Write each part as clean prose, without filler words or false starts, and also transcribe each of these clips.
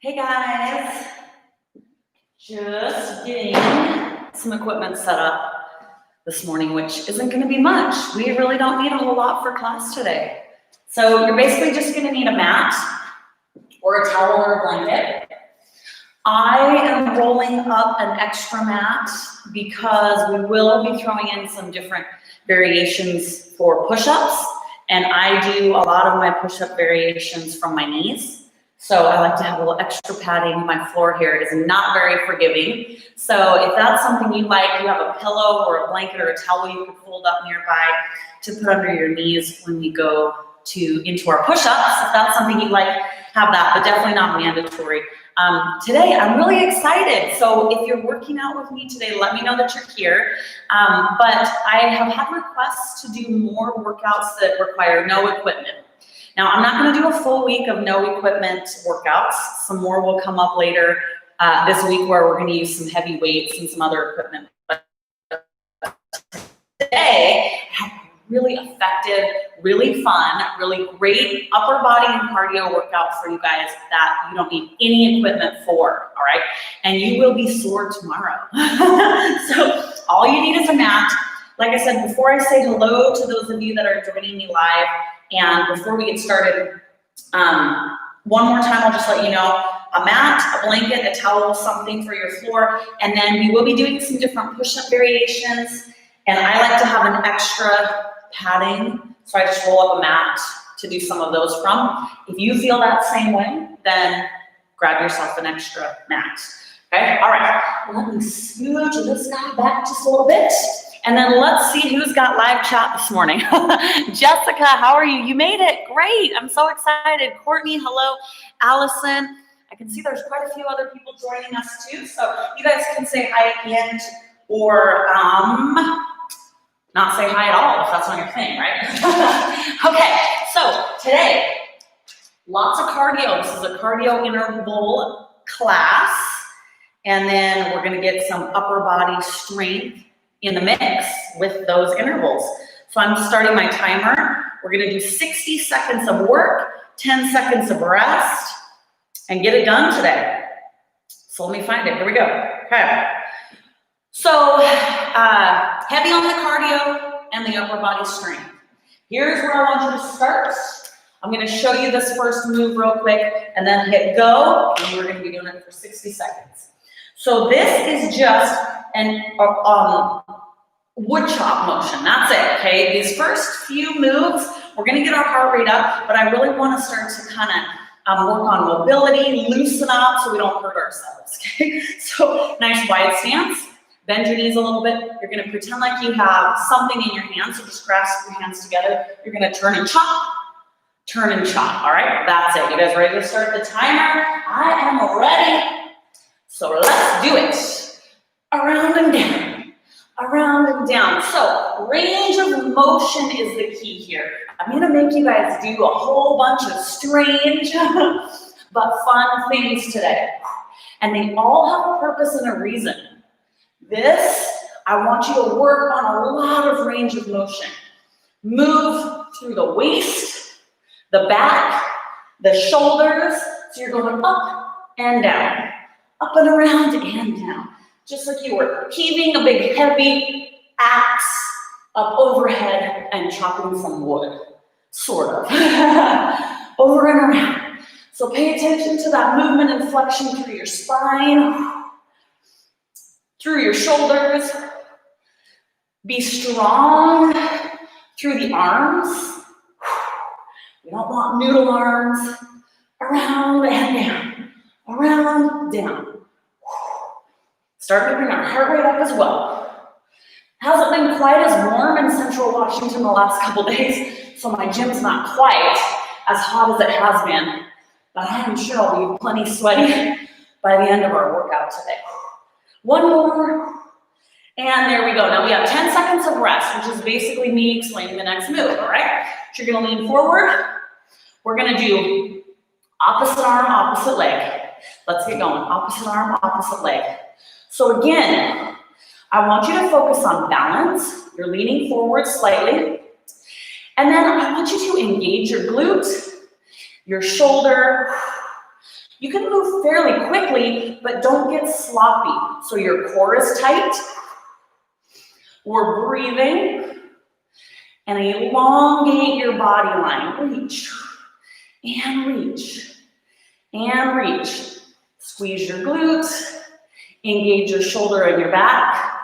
Hey guys, just getting some equipment set up this morning, which isn't going to be much. We really don't need a whole lot for class today. So you're basically just going to need a mat or a towel or a blanket. I am rolling up an extra mat because we will be throwing in some different variations for push-ups, and I do a lot of my push-up variations from my knees. So I like to have a little extra padding. My floor here is not very forgiving. So if that's something you like, you have a pillow or a blanket or a towel you can fold up nearby to put under your knees when we go into our push-ups. If that's something you like, have that, but definitely not mandatory. Today, I'm really excited. So if you're working out with me today, let me know that you're here. But I have had requests to do more workouts that require no equipment. Now, I'm not going to do a full week of no equipment workouts. Some more will come up later this week where we're going to use some heavy weights and some other equipment. But today, I have a really effective, really fun, really great upper body and cardio workout for you guys that you don't need any equipment for, all right? And you will be sore tomorrow. So all you need is a mat. Like I said, before I say hello to those of you that are joining me live, and before we get started, one more time, I'll just let you know, a mat, a blanket, a towel, something for your floor, and then we will be doing some different push-up variations, and I like to have an extra padding, so I just roll up a mat to do some of those from. If you feel that same way, then grab yourself an extra mat, okay? All right, let me scooch this guy back just a little bit. And then let's see who's got live chat this morning. Jessica, how are you? You made it. Great. I'm so excited. Courtney, hello. Allison. I can see there's quite a few other people joining us too. So you guys can say hi at the end or not say hi at all if that's not your thing, right? Okay, so today, lots of cardio. This is a cardio interval class. And then we're going to get some upper body strength in the mix with those intervals. So I'm starting my timer. We're gonna do 60 seconds of work, 10 seconds of rest, and get it done today. So let me find it, here we go, okay. So heavy on the cardio and the upper body strength. Here's where I want you to start. I'm gonna show you this first move real quick and then hit go, and we're gonna be doing it for 60 seconds. So this is just an wood chop motion, that's it, okay? These first few moves, we're gonna get our heart rate up, but I really wanna start to kind of work on mobility, loosen up so we don't hurt ourselves, okay? So nice wide stance, bend your knees a little bit. You're gonna pretend like you have something in your hands, so just grasp your hands together. You're gonna turn and chop, all right? That's it. You guys ready to start the timer? I am ready. So let's do it. Around and down, around and down. So range of motion is the key here. I'm gonna make you guys do a whole bunch of strange but fun things today. And they all have a purpose and a reason. This, I want you to work on a lot of range of motion. Move through the waist, the back, the shoulders, so you're going up and down. Up and around and down, just like you were heaving a big heavy axe up overhead and chopping some wood, sort of, over and around. So pay attention to that movement and flexion through your spine, through your shoulders. Be strong through the arms. We don't want noodle arms. Around and down, around, down. Start to bring our heart rate up as well. Hasn't been quite as warm in Central Washington the last couple days, so my gym's not quite as hot as it has been, but I am sure I'll be plenty sweaty by the end of our workout today. One more, and there we go. Now we have 10 seconds of rest, which is basically me explaining the next move, all right? So you're gonna lean forward. We're gonna do opposite arm, opposite leg. Let's get going. Opposite arm, opposite leg. So again, I want you to focus on balance. You're leaning forward slightly. And then I want you to engage your glute, your shoulder, You can move fairly quickly, but don't get sloppy. So your core is tight. We're breathing. And elongate your body line. Reach. And reach. And reach. Squeeze your glutes. Engage your shoulder and your back.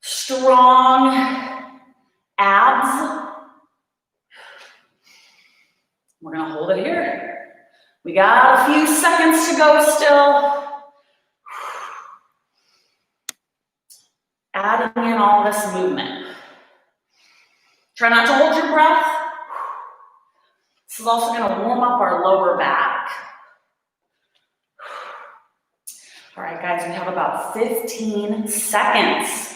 Strong abs. We're gonna hold it here. We got a few seconds to go still. Adding in all this movement. Try not to hold your breath. This is also gonna warm up our lower back. All right, guys, we have about 15 seconds.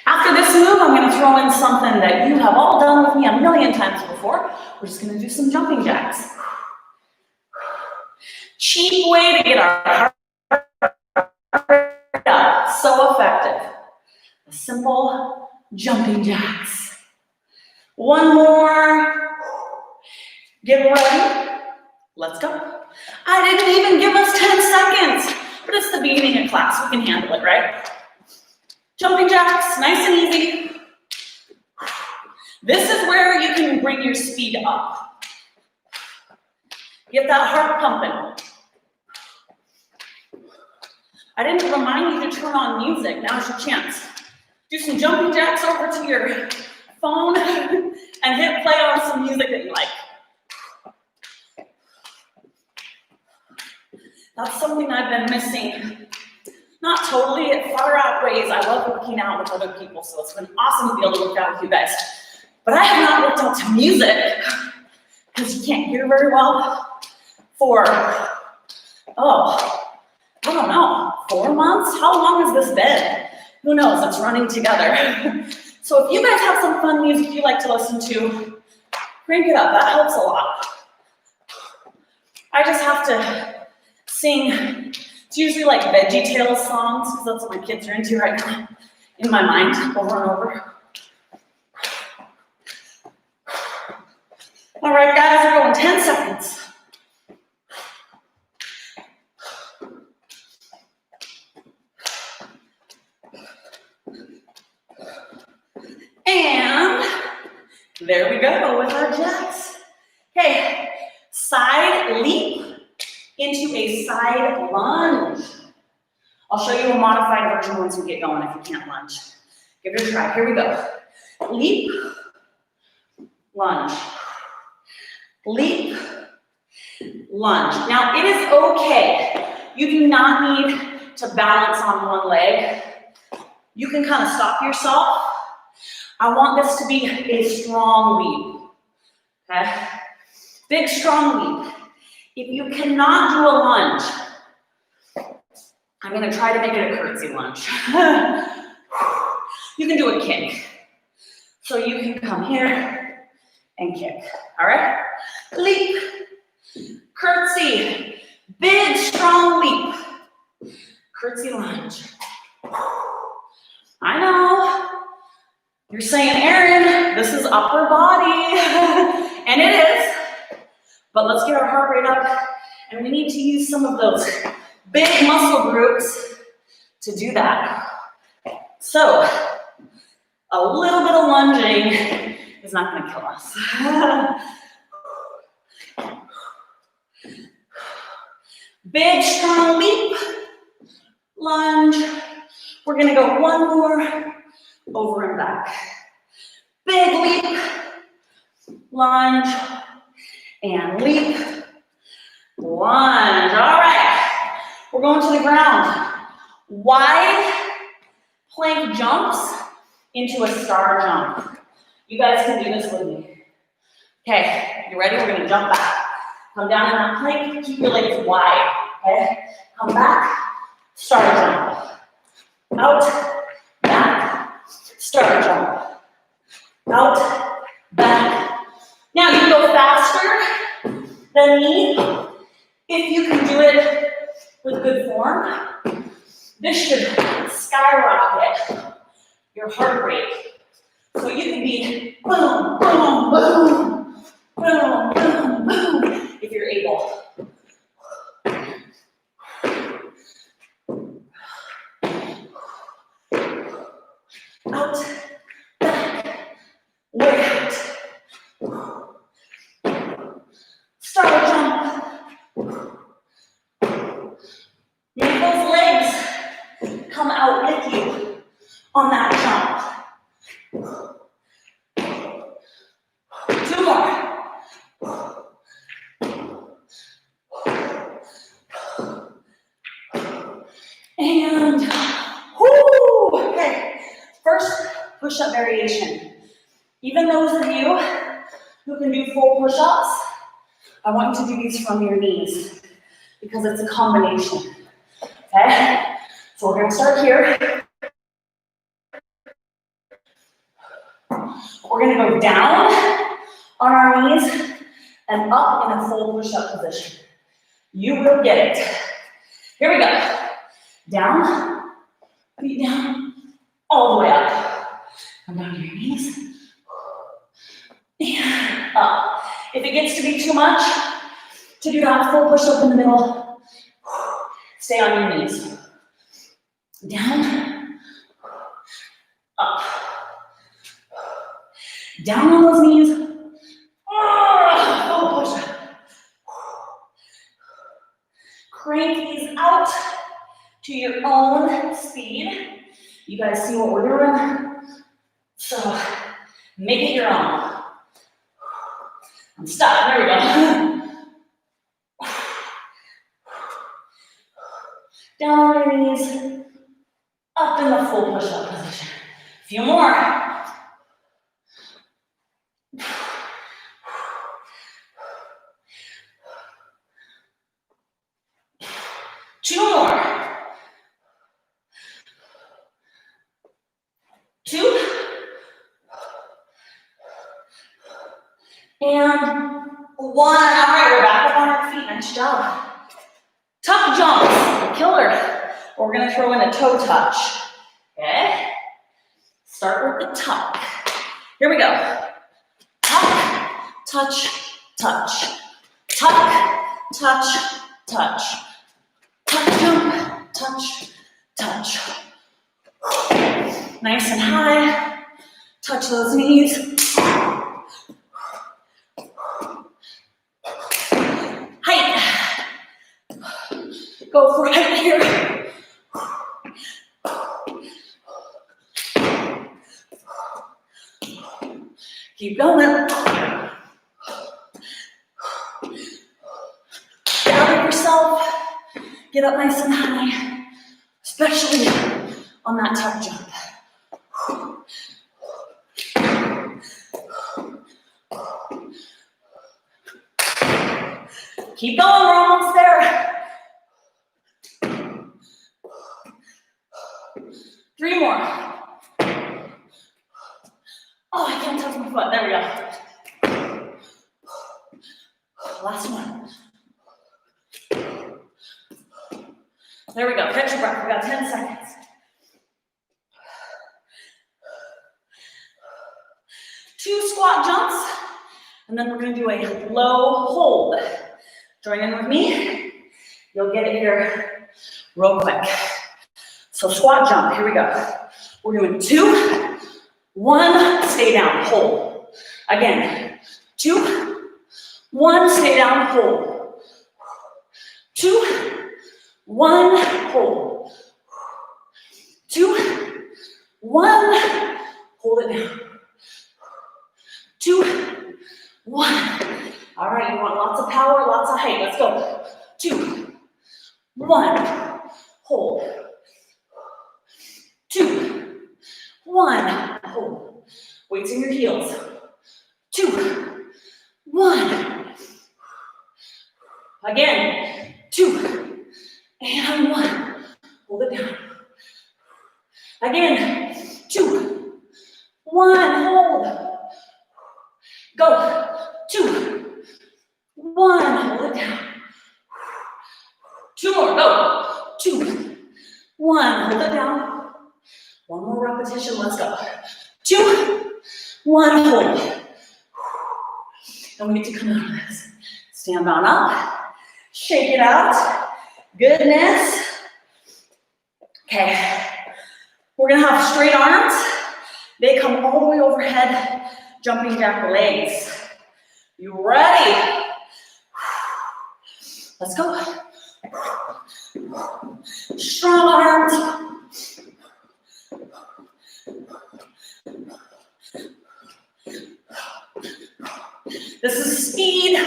After this move, I'm going to throw in something that you have all done with me a million times before. We're just going to do some jumping jacks. Cheap way to get our heart up. So effective. Simple jumping jacks. One more. Get ready. Let's go. I didn't even give us 10 seconds, but it's the beginning of class. We can handle it, right? Jumping jacks, nice and easy. This is where you can bring your speed up. Get that heart pumping. I didn't remind you to turn on music. Now's your chance. Do some jumping jacks over to your phone and hit play on some music that you like. That's something I've been missing. Not totally, it far outweighs. I love working out with other people, so it's been awesome to be able to work out with you guys. But I have not worked out to music, because you can't hear very well, for, I don't know, 4 months? How long has this been? Who knows, it's running together. So if you guys have some fun music you like to listen to, crank it up, that helps a lot. I just have to sing. It's usually like VeggieTales songs, because that's what my kids are into right now, in my mind, over and over. All right, guys, we're going 10 seconds. And there we go with our jacks. Okay, side leap into a side lunge. I'll show you a modified version once we get going if you can't lunge. Give it a try. Here we go. Leap, lunge. Leap, lunge. Now it is okay. You do not need to balance on one leg. You can kind of stop yourself. I want this to be a strong leap. Okay? Big, strong leap. If you cannot do a lunge, I'm going to try to make it a curtsy lunge. You can do a kick. So you can come here and kick. All right? Leap, curtsy, big, strong leap, curtsy lunge. I know. You're saying, Erin, this is upper body. And it is. But let's get our heart rate up, and we need to use some of those big muscle groups to do that. So, a little bit of lunging is not going to kill us. Big, strong leap, lunge. We're going to go one more, over and back. Big leap, lunge, and leap, lunge. All right, we're going to the ground. Wide plank jumps into a star jump. You guys can do this with me. Okay, you ready? We're gonna jump back. Come down in that plank, keep your legs wide, okay? Come back, star jump. Out, back, star jump. Out, back. Now you can go faster than me. If you can do it with good form, this should skyrocket your heart rate. So you can be boom, boom, boom, boom, boom, boom, if you're able. Out, back, way out. Start a jump. Make those legs come out with you on that jump. 2 more. And, whoo, okay. First push-up variation. Even those of you who can do full push-ups, I want you to do these from your knees because it's a combination, okay? So we're gonna start here. We're gonna go down on our knees and up in a full push-up position. You will get it. Here we go. Down, feet down, all the way up. Come down to your knees. And up. If it gets to be too much to do that full push-up in the middle, stay on your knees. Down, up. Down on those knees. Full push-up. Crank these out to your own speed. You guys see what we're doing? So make it your own. I'm stuck. There we go. Down on your knees, up in the full push-up position. A few more. Two more. 2. And 1. All right, we're back up on our feet. Nice job. Tuck jumps, killer. We're gonna throw in a toe touch. Okay? Start with the tuck. Here we go. Tuck, touch, touch. Tuck, touch, touch. Tuck jump, touch, touch. Nice and high. Touch those knees. Height. Go for height here. Keep going. Gather yourself. Get up nice and high, especially on that tuck jump. Keep going, we're almost there. 3 more. Oh, I can't touch my foot. There we go. Last one. There we go. Catch your breath. We got 10 seconds. Two squat jumps, and then we're going to do a low hold. Join in with me. You'll get it here real quick. So squat jump. Here we go. We're doing 2, 1, stay down, hold. Again, 2, 1, stay down, hold. 2, 1, hold. 2, 1, hold it down. 2, 1. All right, you want lots of power, lots of height. Let's go. 2, 1, hold. 2, 1, hold. Weights in your heels. 2, 1. Again, 2, and 1. Hold it down. Again, 2, 1, hold. Go. 2, 1, hold it down. 2 more, go. 2, 1, hold it down. 1 more repetition, let's go. 2, One, hold. And we get to come out of this. Stand on up, shake it out. Goodness. Okay, we're gonna have straight arms. They come all the way overhead, jumping jack legs. You ready? Let's go. Strong arms. This is speed.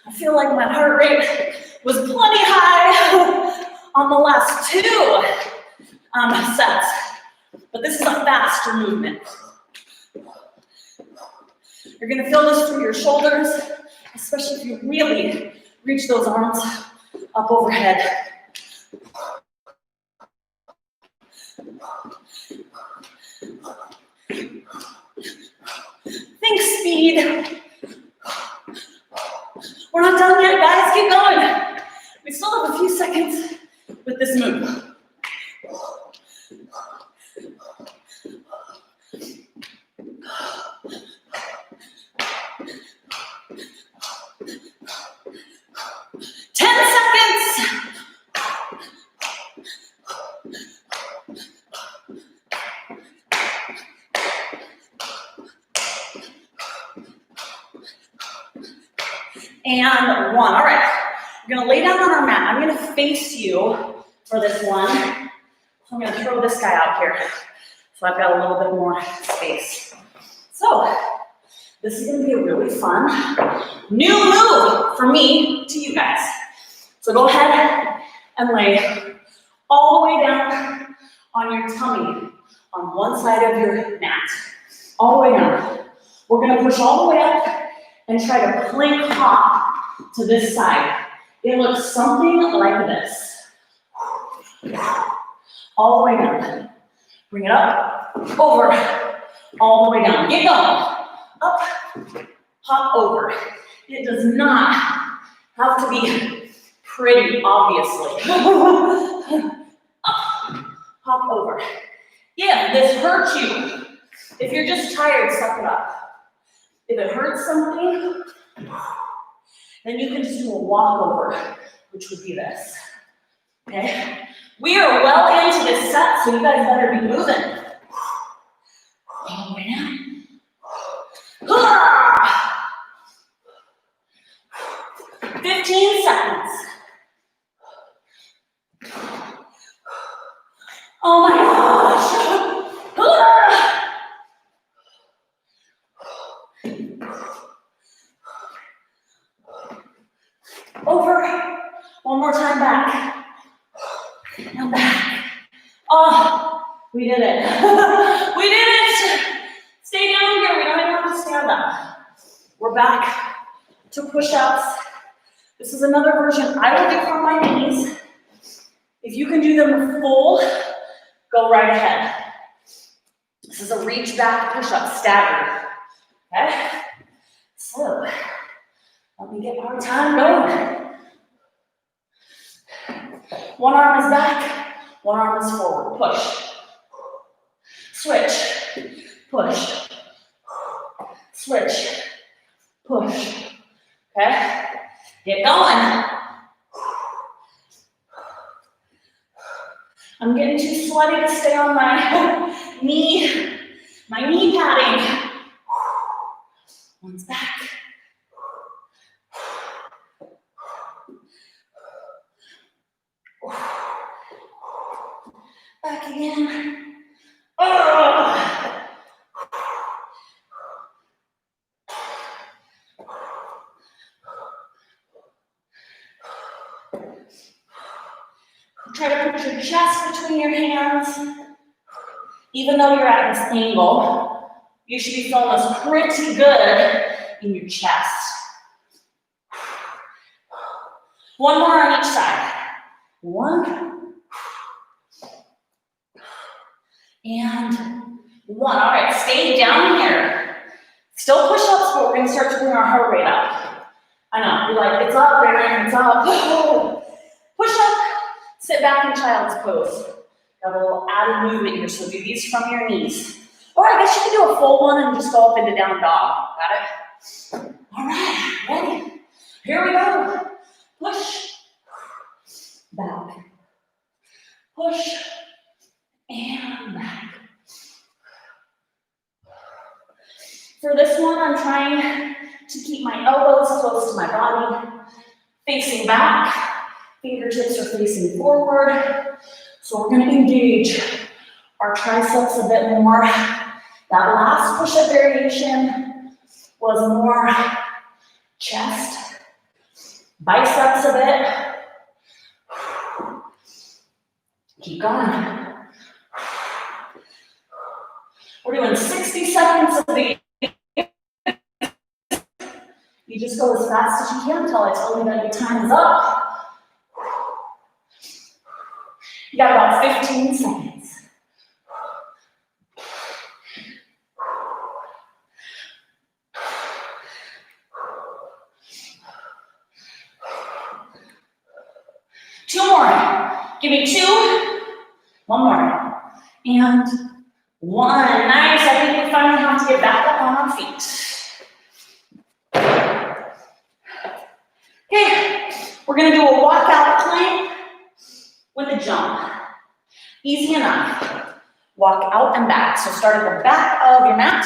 I feel like my heart rate was plenty high on the last two sets, but this is a faster movement. You're gonna feel this through your shoulders, especially if you really reach those arms up overhead. Think speed. We're not done yet, guys, keep going. We still have a few seconds with this move. And one. All right, we're gonna lay down on our mat. I'm gonna face you for this one. I'm gonna throw this guy out here so I've got a little bit more space. So this is gonna be a really fun new move for me to you guys. So go ahead and lay all the way down on your tummy on one side of your mat. All the way down. We're gonna push all the way up and try to plank hop to this side. It looks something like this. All the way down. Bring it up, over, all the way down. Get going. Up, hop over. It does not have to be pretty, obviously. Up, hop over. If this hurts you, if you're just tired, suck it up. If it hurts something, then you can just do a walkover, which would be this. Okay? We are well into this set, so you guys better be moving. All the way down. 15 seconds. Oh my gosh. Over. One more time back. And back. Oh, we did it. We did it. Stay down here. We don't even have to stand up. We're back to push-ups. This is another version I will do from my knees. If you can do them full, go right ahead. This is a reach back push-up staggered. Okay? So, let me get our time going. One arm is back, one arm is forward. Push. Switch. Push. Switch. Push. Okay? Get going. I'm getting too sweaty to stay on my knee padding. One's back. Back again. Oh. Try to put your chest between your hands. Even though you're at this angle, you should be feeling this pretty good in your chest. One more on each side. One. And one. All right, stay down here. Still push-ups, but we're gonna start to bring our heart rate up. I know, you're like, it's up, Erin, it's up. Push up, sit back in child's pose. Got a little added movement here, so do these from your knees. Or I guess you can do a full one and just go up into down dog. Got it? All right, ready? Here we go. Push, back, push, and back. For this one, I'm trying to keep my elbows close to my body, facing back, fingertips are facing forward. So we're gonna engage our triceps a bit more. That last push-up variation was more chest, biceps a bit. Keep going. We're doing 60 seconds of these. You just go as fast as you can until I tell you that your time is up. You got about 15 seconds. Two more. Give me two. One more. And one. Nice. I think we finally have to get back up on our feet. Okay. We're going to do a walkout plank with a jump. Easy enough. Walk out and back. So start at the back of your mat.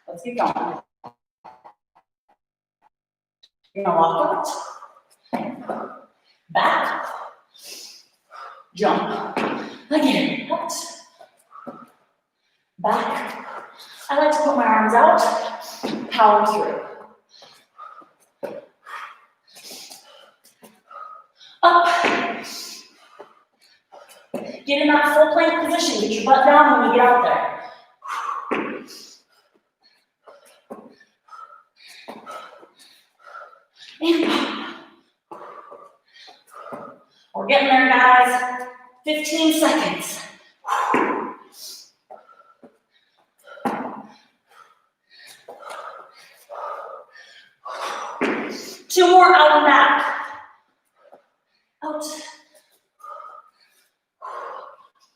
Let's keep going. You're going to walk out. Back. Jump. Again. Out. Back. I like to put my arms out. Power through. Up. Get in that full plank position. Get your butt down when you get out there. And we're getting there, guys. 15 seconds. Two more out and back. Out.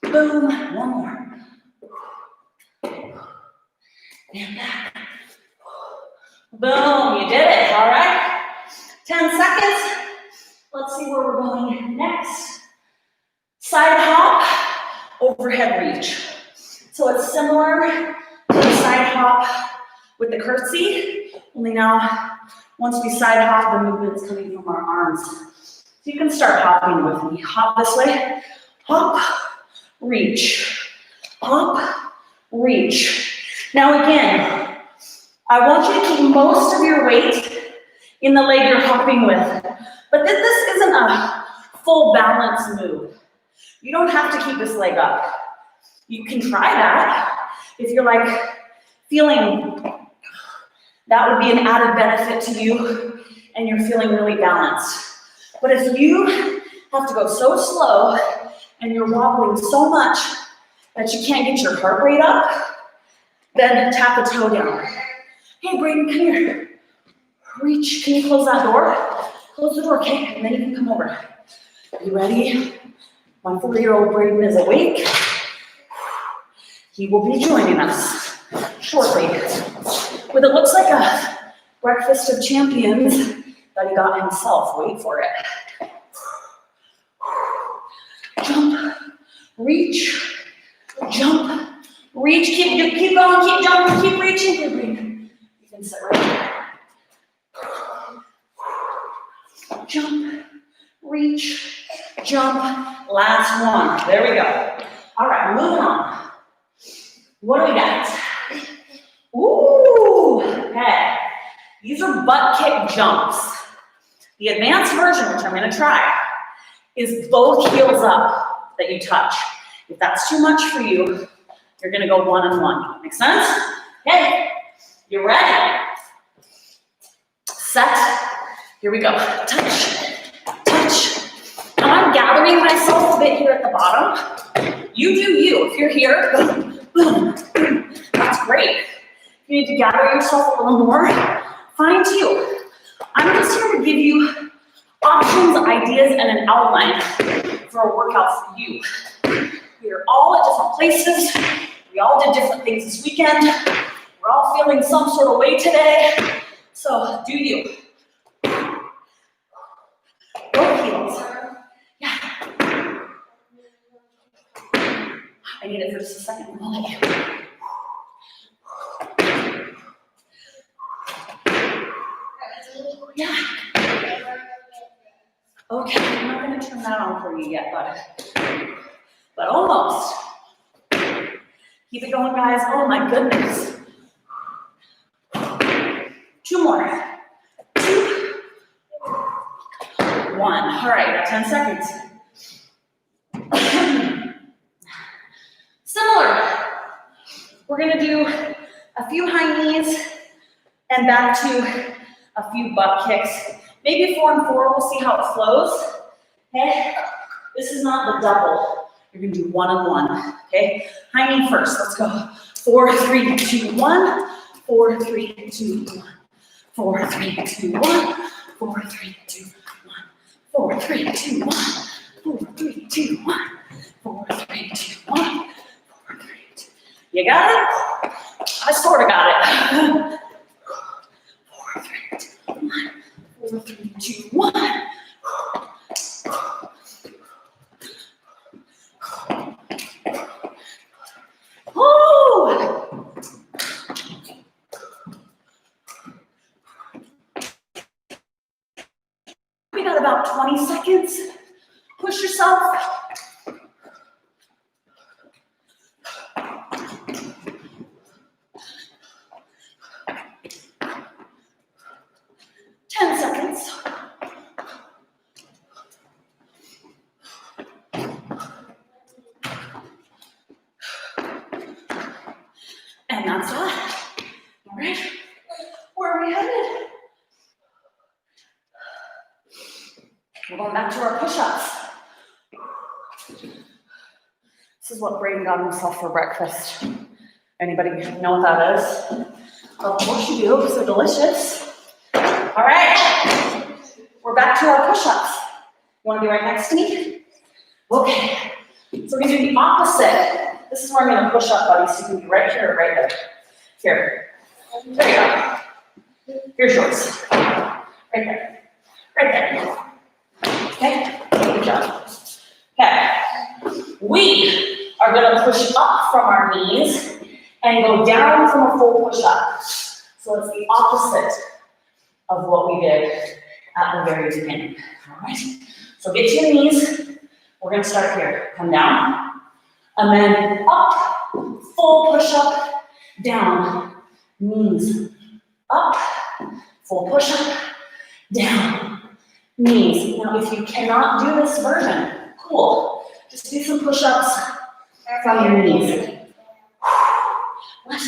Boom. One more. And back. Boom. You did it. All right. 10 seconds. Let's see where we're going next. Side hop, overhead reach. So it's similar to the side hop with the curtsy, only now, once we side hop, the movement's coming from our arms. So you can start hopping with me. Hop this way, hop, reach, hop, reach. Now again, I want you to keep most of your weight in the leg you're hopping with, but this isn't a full balance move. You don't have to keep this leg up. You can try that if you're like feeling that would be an added benefit to you and you're feeling really balanced. But if you have to go so slow and you're wobbling so much that you can't get your heart rate up, then tap a toe down. Hey, Braden, come here. Reach. Can you close that door? Close the door, okay? And then you can come over. Are you ready? My 4-year-old Braden is awake. He will be joining us shortly with it looks like a breakfast of champions that he got himself. Wait for it. Jump, reach, jump, reach. Keep going, keep jumping, keep reaching. Keep reaching. You can sit right there. Jump, reach, jump. Last one. There we go. All right, moving on. What do we got? Ooh, okay. These are butt kick jumps. The advanced version, which I'm going to try, is both heels up that you touch. If that's too much for you, you're going to go one and one. Make sense? Okay. You ready? Set. Here we go. Touch. Touch. Now I'm gathering myself a bit here at the bottom. You do you. If you're here, boom, boom, boom. That's great. If you need to gather yourself a little more, fine too. I'm just here to give you options, ideas, and an outline for a workout for you. We are all at different places. We all did different things this weekend. We're all feeling some sort of way today. So do you. Both heels. Yeah. I need it for just a second. Yeah. Okay, I'm not going to turn that on for you yet, but almost. Keep it going, guys. Oh my goodness. 2 more. 2, 1. All right, got 10 seconds. Similar. We're going to do a few high knees and back to a few butt kicks. Maybe 4 and 4. We'll see how it flows. Okay. This is not the double. You're going to do 1 and 1. Okay. High knee first. Let's go. 4, 3, 2, 1. 4, 3, 2, 1. 4, 3, 2, 1. 4, 3, 2, 1. 4, 3, 2, 1. 4, 3, 2, 1. 4, 3, 2, 1. 4, 3, 2. You got it? I sort of got it. 4, 3, 2, 1. 4, 3, 2, 1. Woo! We got about 20 seconds. Push yourself. And that's that. All right. Where are we headed? We're going back to our push-ups. This is what Braden got himself for breakfast. Anybody know what that is? Of course you do, because they're delicious. All right. We're back to our push-ups. You want to be right next to me? Okay. So we're going to do the opposite. This is where I'm going to push up, buddy, so you can be right here or right there. Here. There you go. Here's yours. Right there. Right there. Okay? Good job. Okay. We are going to push up from our knees and go down from a full push-up. So it's the opposite of what we did at the very beginning. All right? So get to your knees. We're going to start here. Come down. And then up. Full push-up. Down. Knees. Up. Full push-up. Down. Knees. Now, if you cannot do this version, cool. Just do some push-ups from your knees. What?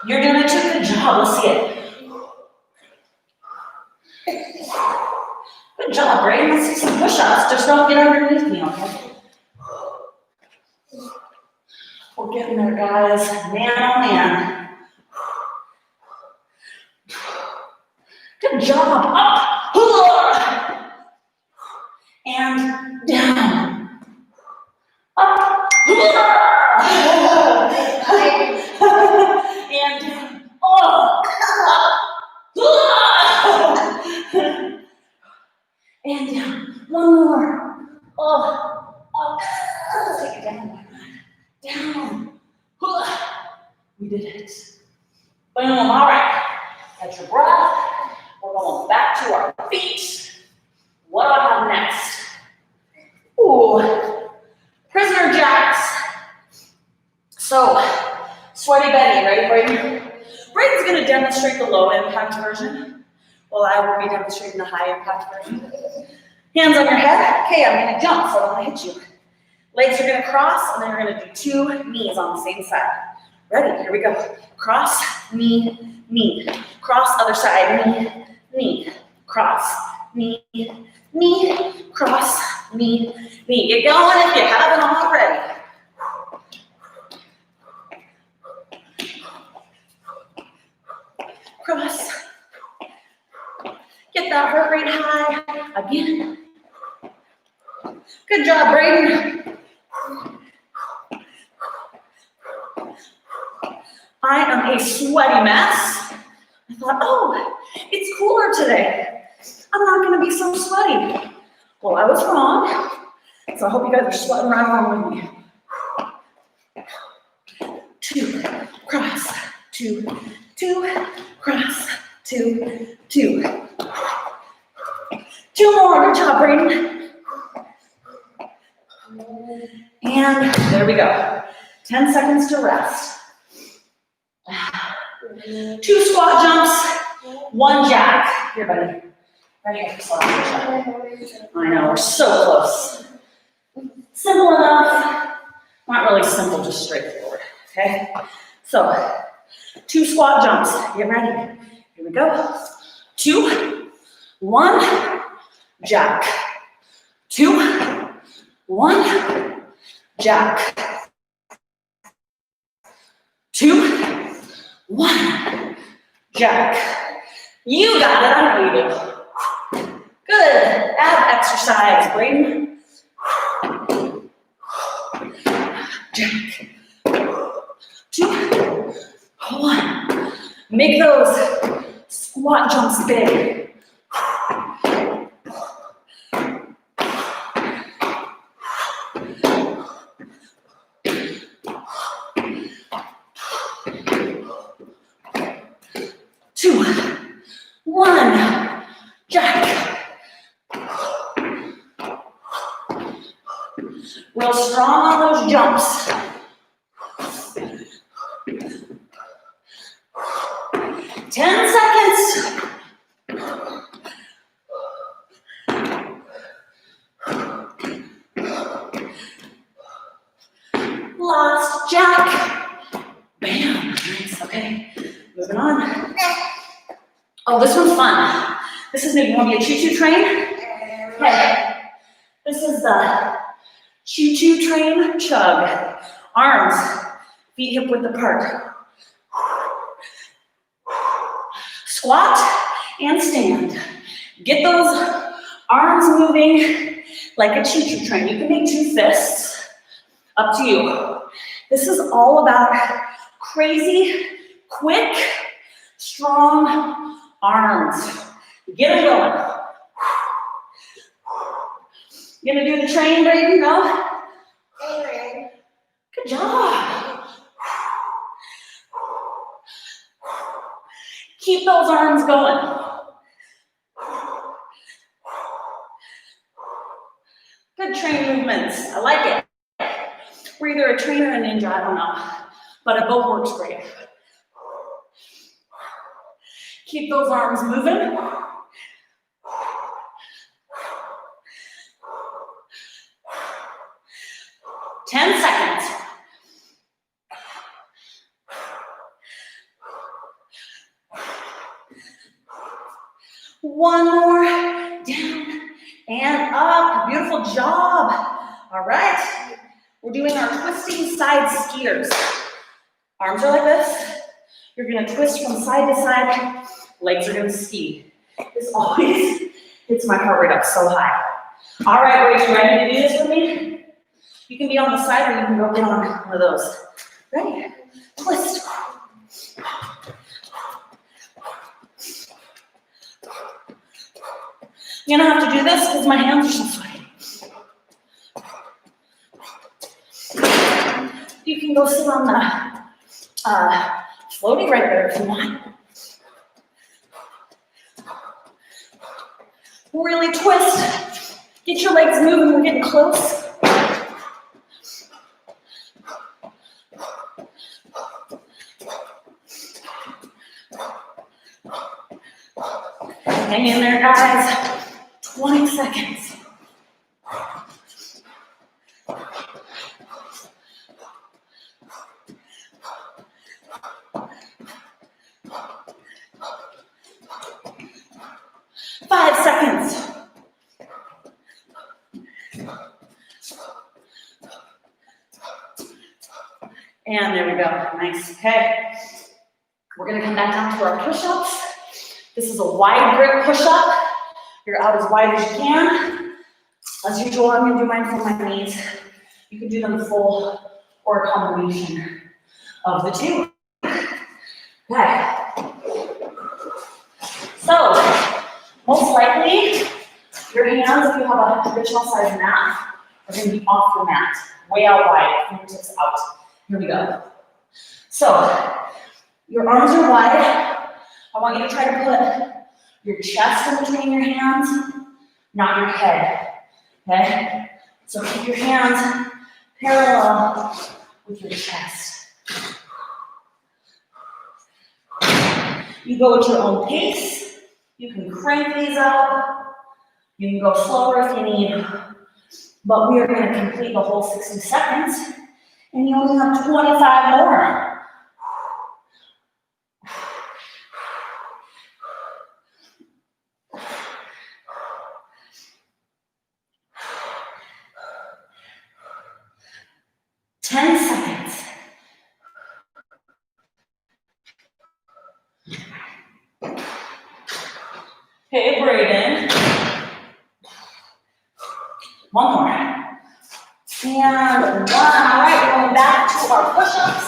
You're doing such a good job. Let's see it. Good job, Braden. Let's do some push-ups. Just don't get underneath me, okay? We're getting there, guys. Man, oh man. Good job. Up. And down. Up. And down. Oh. And down. One more. Oh. Up. Let's take it down. Down. We did it. Boom. All right. Catch your breath. We're going back to our feet. What do I have next? Ooh. Prisoner jacks. So, Sweaty Betty, ready, Braden? Braden's going to demonstrate the low impact version, while I will be demonstrating the high impact version. Hands on your head. Okay, I'm going to jump, so I don't want to hit you. Legs are going to cross, and then we're going to do 2 knees on the same side. Ready? Here we go. Cross, knee, knee. Cross, other side, knee, knee. Cross, knee, knee. Cross, knee, knee. Get going if you haven't already. Cross. Get that heart rate high. Again. Good job, Braden. I am a sweaty mess. I thought, oh, it's cooler today. I'm not gonna be so sweaty. Well, I was wrong. So I hope you guys are sweating right along with me. 2, cross, 2, 2, cross, 2, 2. 2 more, good job, Brayden. And there we go. 10 seconds to rest. 2 squat jumps, 1 jack. Here, buddy. Ready for squat jump. I know, we're so close. Simple enough. Not really simple, just straightforward, okay? So, 2 squat jumps. Get ready. Here we go. 2, 1, jack. 2, 1, jack. 2, 1, jack. You got it, I know you do. Good, ab exercise, Brayden. Jack. 2, 1. Make those squat jumps big. 2, 1, jack. Real strong on those jumps. 10 seconds. Last jack. Bam, nice, okay. Moving on. Oh, this one's fun. This is maybe want to be a choo-choo train? Okay. This is the choo-choo train chug. Arms, feet hip width apart. Squat and stand. Get those arms moving like a choo-choo train. You can make 2 fists, up to you. This is all about crazy, quick, strong arms. Get them going. You gonna do the train, Brayden? No? Good job. Keep those arms going. Good train movements. I like it. We're either a trainer or a ninja, I don't know. But it both works great. Keep those arms moving. Ten seconds. One more, down and up. Beautiful job. All right, we're doing our twisting side skiers. Arms are like this. You're gonna twist from side to side. Legs are gonna ski. This always gets my heart rate up so high. All right, Rach, you ready to do this with me? You can be on the side or you can go get on one of those. Ready? Twist. You don't have to do this because my hands are so sweaty. You can go sit on the floaty right there if you want. Really twist. Get your legs moving. We're getting close. Hang in there, guys. 20 seconds. Five seconds. And there we go. Nice. Okay. We're going to come back down to our push-ups. This is a wide grip push-up. You're out as wide as you can. As usual, I'm going to do mine from my knees. You can do them full or a combination of the two. most likely, your hands, if you have a traditional size mat, are going to be off the mat, way out wide, fingertips out. Here we go. So, your arms are wide. I want you to try to put your chest in between your hands, not your head, okay? So keep your hands parallel with your chest. You go at your own pace. You can crank these up. You can go slower if you need. But we are going to complete the whole 60 seconds, and you only have 25 more. 10 seconds. Okay, breathe in. One more. And one. All right, going back to our push-ups,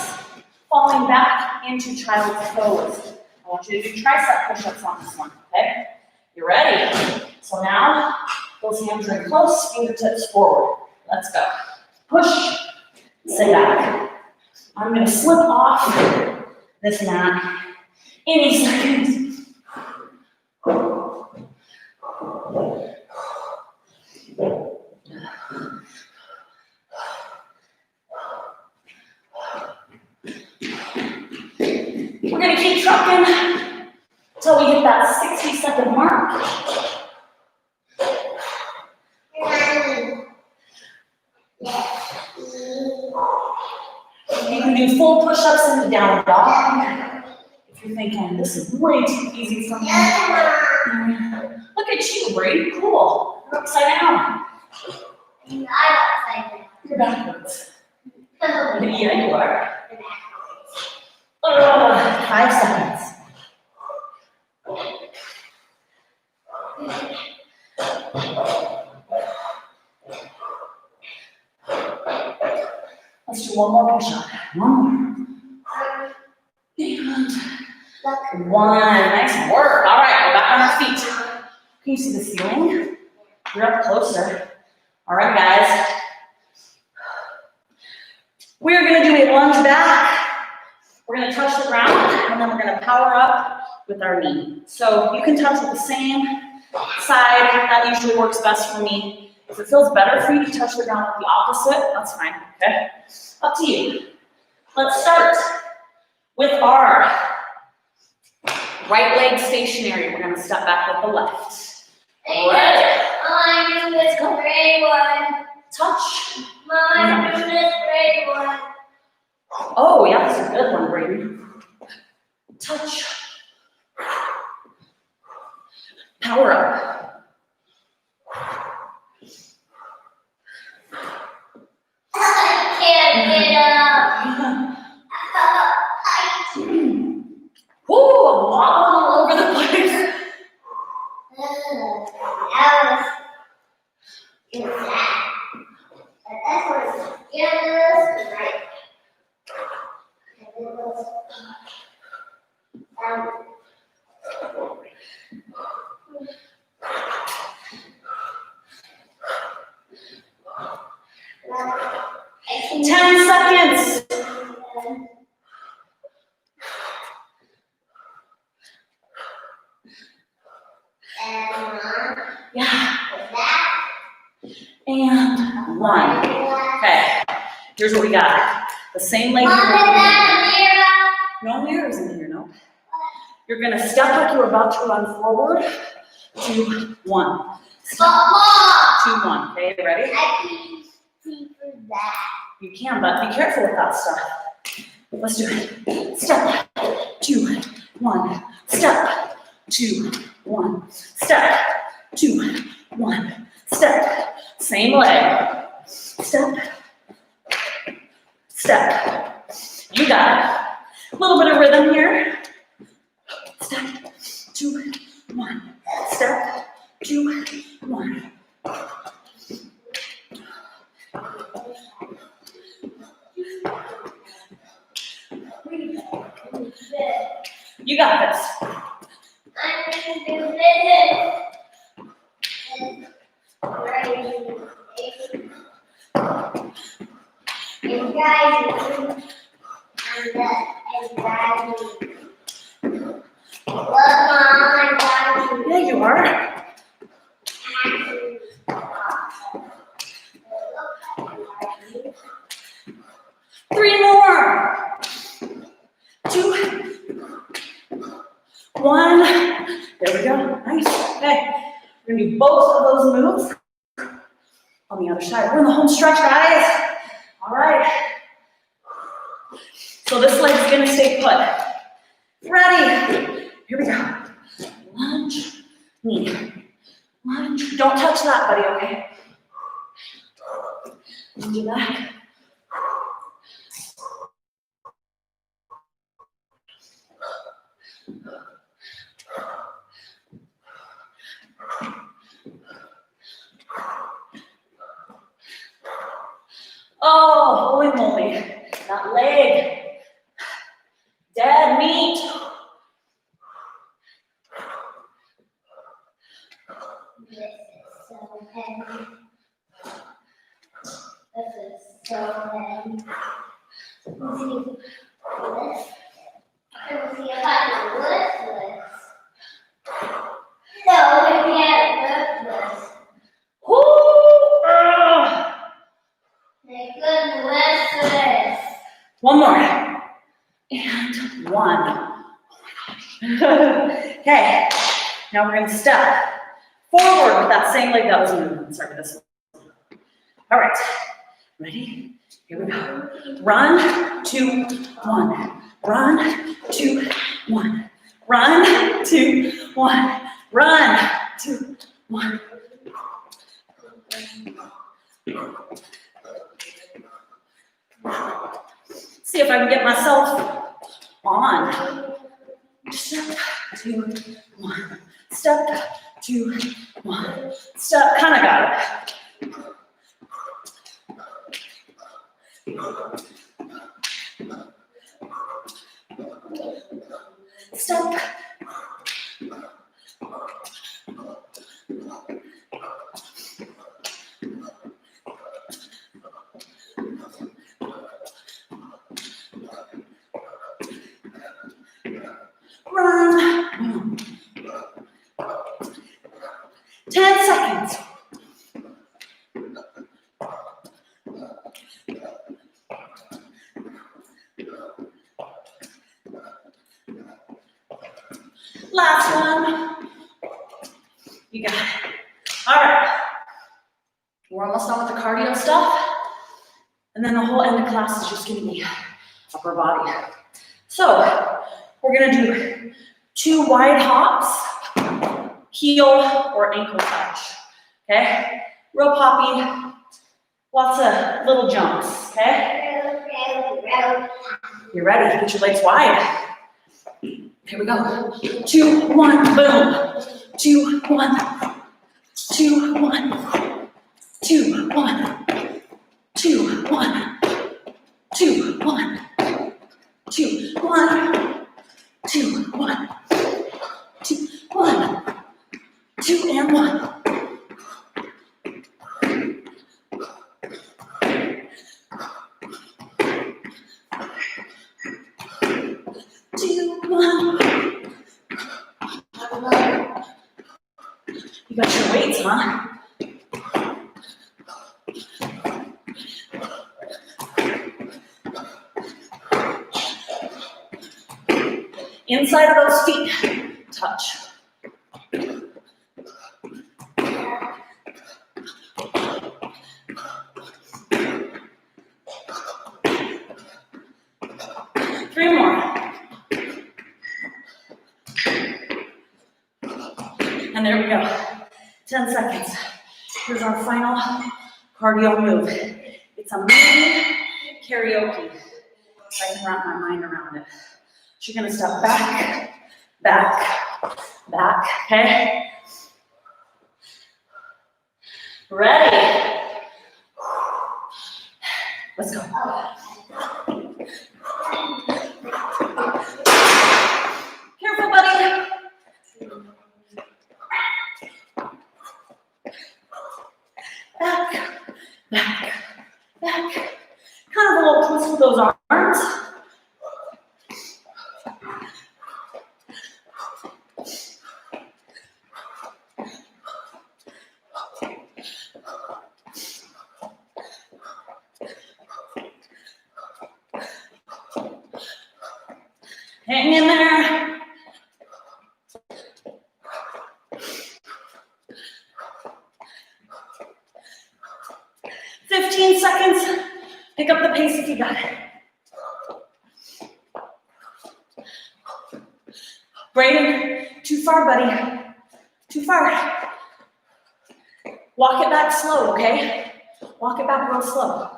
falling back into child's pose. I want you to do tricep push-ups on this one, okay? You ready? So now, those hands are in close, fingertips forward. Let's go. Push, sit back. I'm gonna slip off this mat any second. We're gonna keep trucking until we hit that 60-second mark. You can do full push-ups in the down dog. If you're thinking, this is way too easy for me. Look at you, Brady. Cool. You're upside down. I'm upside down. You're backwards. Yeah, you are. 5 seconds. Let's do one more push-up. One more. And one. Nice work. All right, we're back on our feet. Can you see the ceiling? You're up closer. All right, guys. We're going to do a lunge back. We're going to touch the ground, and then we're going to power up with our knee. So you can touch with the same side. That usually works best for me. If it feels better for you to touch the ground with the opposite, that's fine, okay? Up to you. Let's start with our right leg stationary. We're going to step back with the left. Ready? I'm doing this gray one. Touch. I'm doing this gray one. Oh, yeah, that's a good one, Brady. Touch. Power up. I can't get up. Ooh, a lot all over the place. That was that. But that's what it's right. And it was $10 seconds. Yeah. And one. Okay. Here's what we got. The same leg. No mirrors in here, no. You're gonna step like you're about to run forward. 2, 1. Stop. 2, 1. Okay, ready? I can see for that. You can, but be careful with that stuff. Let's do it. Step. 2, 1. Step. 2, 1. Step. 2, 1. Step. Same leg. Step. Step. You got it. A little bit of rhythm here. Step. 2, 1. Step. 2, 1. This. You got this. I'm going to do this. driving. I'm driving. Look, Mom, I'm driving. Yeah, you are. Three more. 2, 1. There we go. Nice. Okay. We're gonna do both of those moves on the other side. We're in the home stretch, guys. All right. So this leg's gonna stay put. Ready? Here we go. Lunge, knee, lunge. Don't touch that, buddy, okay? Lunge back. Oh, holy moly. That leg. Dead meat. This is so heavy. This is so heavy. Let's see this. Let's see if I can lift this. No, we can't lift this. Woo! Ah. They couldn't lift this. One more. And 1. Oh my gosh. Okay. Now we're going to step forward with that same leg that was moving. Sorry, this one. All right. Ready? Here we go. Run, 2, 1. Run, 2, 1. Run, 2, 1. Run, 2, 1. See if I can get myself on. Step, 2, 1. Step, 2, 1. Step, kind of got it. Step. Run. 10 seconds. Last one. You got it. All right. We're almost done with the cardio stuff. And then the whole end of class is just gonna be upper body. So we're gonna do 2 wide hops, heel or ankle touch. Okay? Real poppy, lots of little jumps, okay? You ready? Get your legs wide. Here we go. 2, 1, boom. 2, 1. 2, 1. 2, 1. 2, 1. 2, 1. 2, 1. 2, 1. 2, 1. 2 and 1. 2, 1. You got your weights, huh? Inside of those feet, touch. Three more. And there we go. 10 seconds. Here's our final cardio move. It's a mini karaoke. If I can wrap my mind around it. So you're gonna step back, back, back, okay? Ready? Let's go. Careful, buddy. Back, back, back. Kind of a little those arms. Hang in there. Seconds. Pick up the pace if you got it. Brayden, too far, buddy. Too far. Walk it back slow, okay? Walk it back real slow.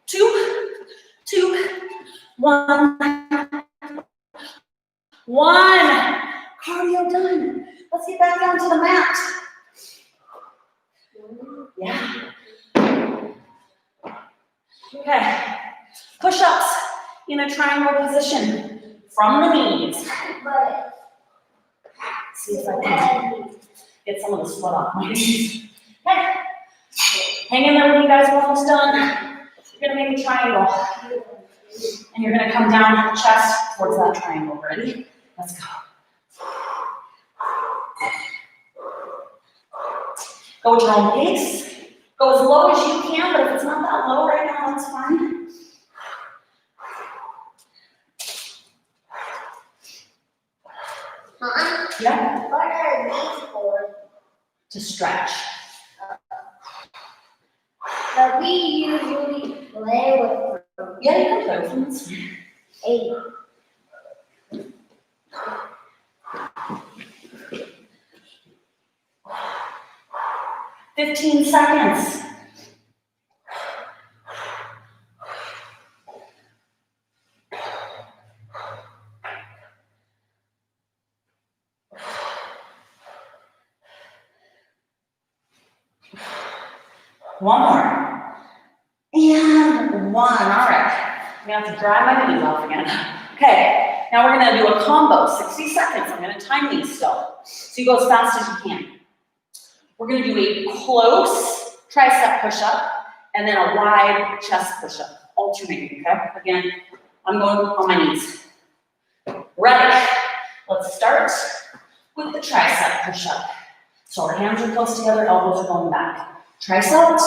2, 1. 1. Cardio done. Let's get back down to the mat. Yeah. Okay. Push-ups in a triangle position from the knees. See if I can get some of the sweat off my knees. Okay. Hang in there with you guys. We're almost done. You're gonna make a triangle. And you're gonna come down chest towards that triangle. Ready? Let's go. Go at your own pace. Go as low as you can, but if it's not that low right now, that's fine. Mom? Yeah. What are these for? To stretch. But we usually play with them. Yeah, you can play with them. It's fine. 8. 15 seconds. One more. And 1. All right. I'm gonna have to dry my knees off again. Okay. Now we're gonna do a combo, 60 seconds. I'm gonna time these still. So you go as fast as you can. We're gonna do a close tricep push-up and then a wide chest push-up, alternating, okay? Again, I'm going on my knees. Ready? Let's start with the tricep push-up. So our hands are close together, elbows are going back. Tricep,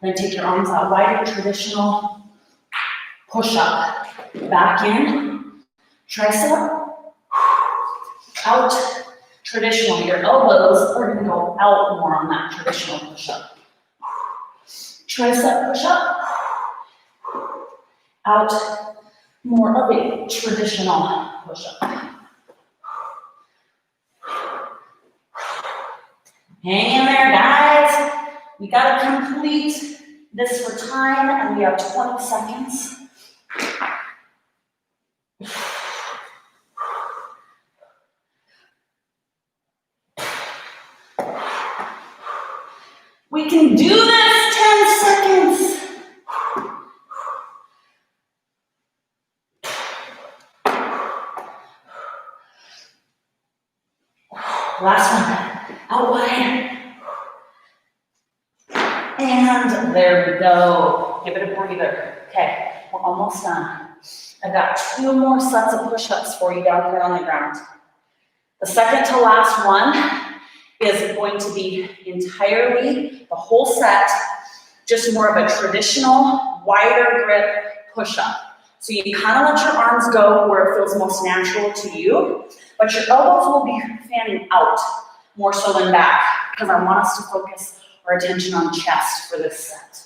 then take your arms out wide, traditional push-up. Back in, tricep, out, traditional. Your elbows are gonna go out more on that traditional push-up. Tricep push-up, out, more of a traditional push-up. Hang in there, guys. We gotta complete this for time, and we have 20 seconds. We can do this, 10 seconds. Last one, out wide. And there we go. Give it a breather. Okay, we're almost done. I've got 2 more sets of push-ups for you down here on the ground. The second to last one is going to be entirely, the whole set, just more of a traditional, wider grip push-up. So you kind of let your arms go where it feels most natural to you, but your elbows will be fanning out more so than back, because I want us to focus our attention on chest for this set.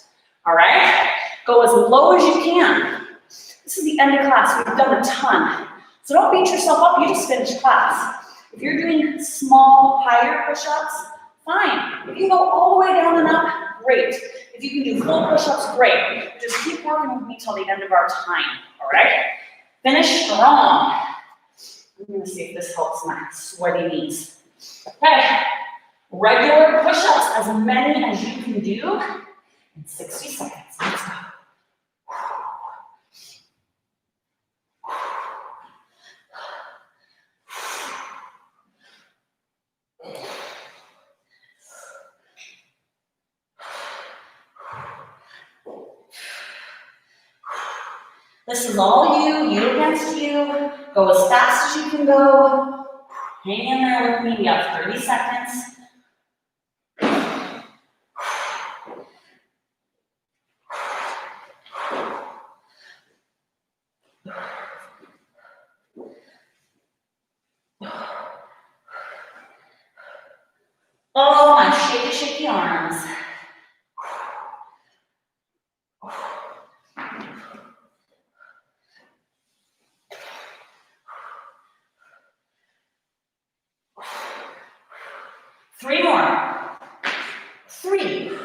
All right? Go as low as you can. This is the end of class. We've done a ton. So don't beat yourself up. You just finished class. If you're doing small, higher push-ups, fine. If you can go all the way down and up, great. If you can do full push-ups, great. Just keep working with me till the end of our time, all right? Finish strong. I'm gonna see if this helps my sweaty knees. Okay, regular push-ups, as many as you can do in 60 seconds. Let's go. This is all you against you. Go as fast as you can go. Hang in there with me, we have 30 seconds. Oh, my shaky arms. Three more. 3, 2.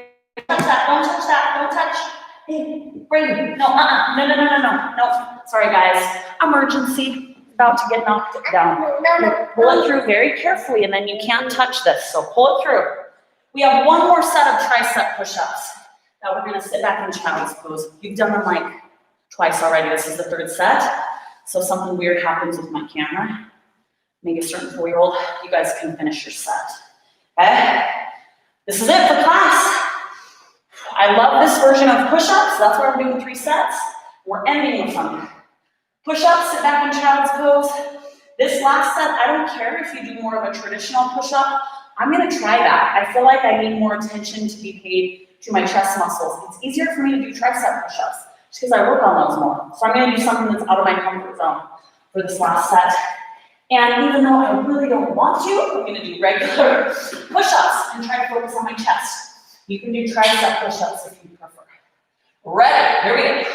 Don't touch that, don't touch. Hey, Brayden, no. Sorry guys, emergency, about to get knocked down. No. Pull it through very carefully and then you can't touch this, so pull it through. We have one more set of tricep push-ups. Now we're gonna sit back in child's pose. You've done them like twice already, this is the 3rd set. So something weird happens with my camera. Maybe a certain 4-year-old, you guys can finish your set, okay? This is it for class. I love this version of push-ups. That's why we're doing 3 sets. We're ending with them. Push-ups, sit back in child's pose. This last set, I don't care if you do more of a traditional push-up. I'm gonna try that. I feel like I need more attention to be paid to my chest muscles. It's easier for me to do tricep push-ups just because I work on those more. So I'm gonna do something that's out of my comfort zone for this last set. And even though I really don't want to, I'm gonna do regular push-ups and try to focus on my chest. You can do tricep push-ups if you prefer. Ready, here we go.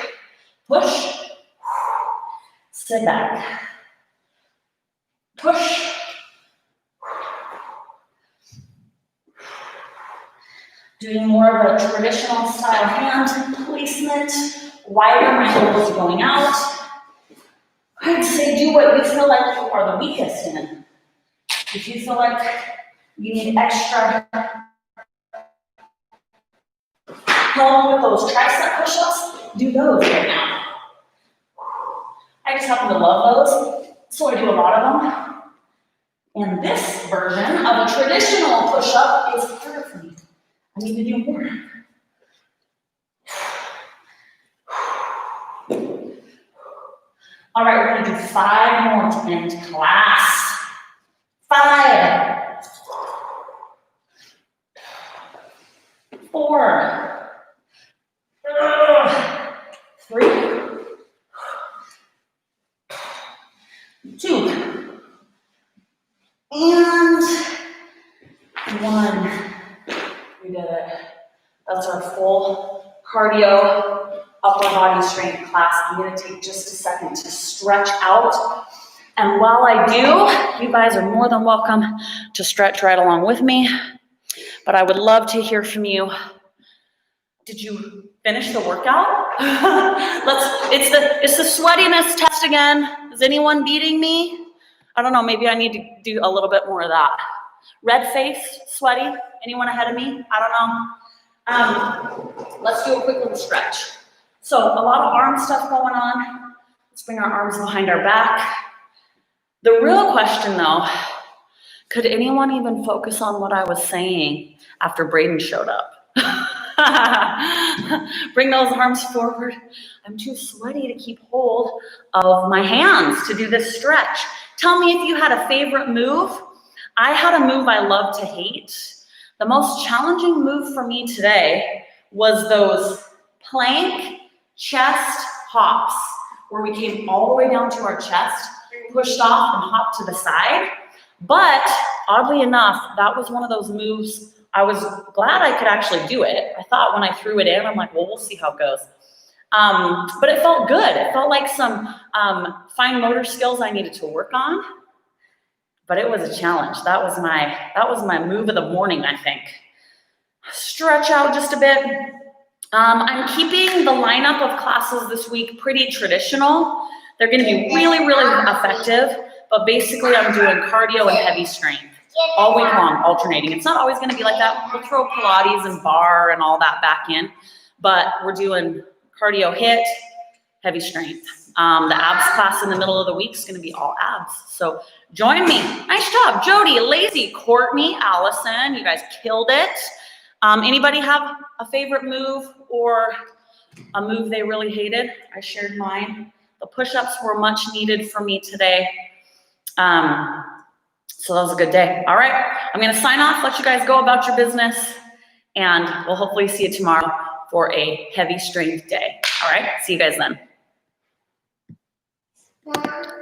Push, sit back, push, doing more of a traditional style hand placement, wider, my elbows going out. I'd say do what you feel like you are the weakest in. If you feel like you need extra help with those tricep push-ups, do those right now. I just happen to love those, so I do a lot of them. And this version of a traditional push-up is harder for me. I need to do more. All right, we're gonna do 5 more to end class. 5, 4, 3, 2, and 1. We did it. That's our full cardio upper body strength class. I'm gonna take just a second to stretch out. And while I do, you guys are more than welcome to stretch right along with me. But I would love to hear from you. Did you finish the workout? It's the sweatiness test again. Is anyone beating me? I don't know, maybe I need to do a little bit more of that. Red face, sweaty, anyone ahead of me? I don't know. Let's do a quick little stretch. So a lot of arm stuff going on. Let's bring our arms behind our back. The real question though, could anyone even focus on what I was saying after Brayden showed up? Bring those arms forward. I'm too sweaty to keep hold of my hands to do this stretch. Tell me if you had a favorite move. I had a move I love to hate. The most challenging move for me today was those plank chest hops, where we came all the way down to our chest, pushed off and hopped to the side. But oddly enough, that was one of those moves I was glad I could actually do it. I thought when I threw it in, I'm like, well, we'll see how it goes. But it felt good. It felt like some fine motor skills I needed to work on. But it was a challenge. That was my move of the morning, I think. Stretch out just a bit. I'm keeping the lineup of classes this week pretty traditional. They're going to be really, really effective. But basically, I'm doing cardio and heavy strength all week long, alternating. It's not always going to be like that. We'll throw Pilates and bar and all that back in. But we're doing cardio HIIT, heavy strength. The abs class in the middle of the week is going to be all abs. So join me. Nice job, Jody, Lazy, Courtney, Allison. You guys killed it. Anybody have a favorite move or a move they really hated? I shared mine. The push-ups were much needed for me today. So that was a good day. All right, I'm gonna sign off, let you guys go about your business, and we'll hopefully see you tomorrow for a heavy strength day. All right, see you guys then. Mom.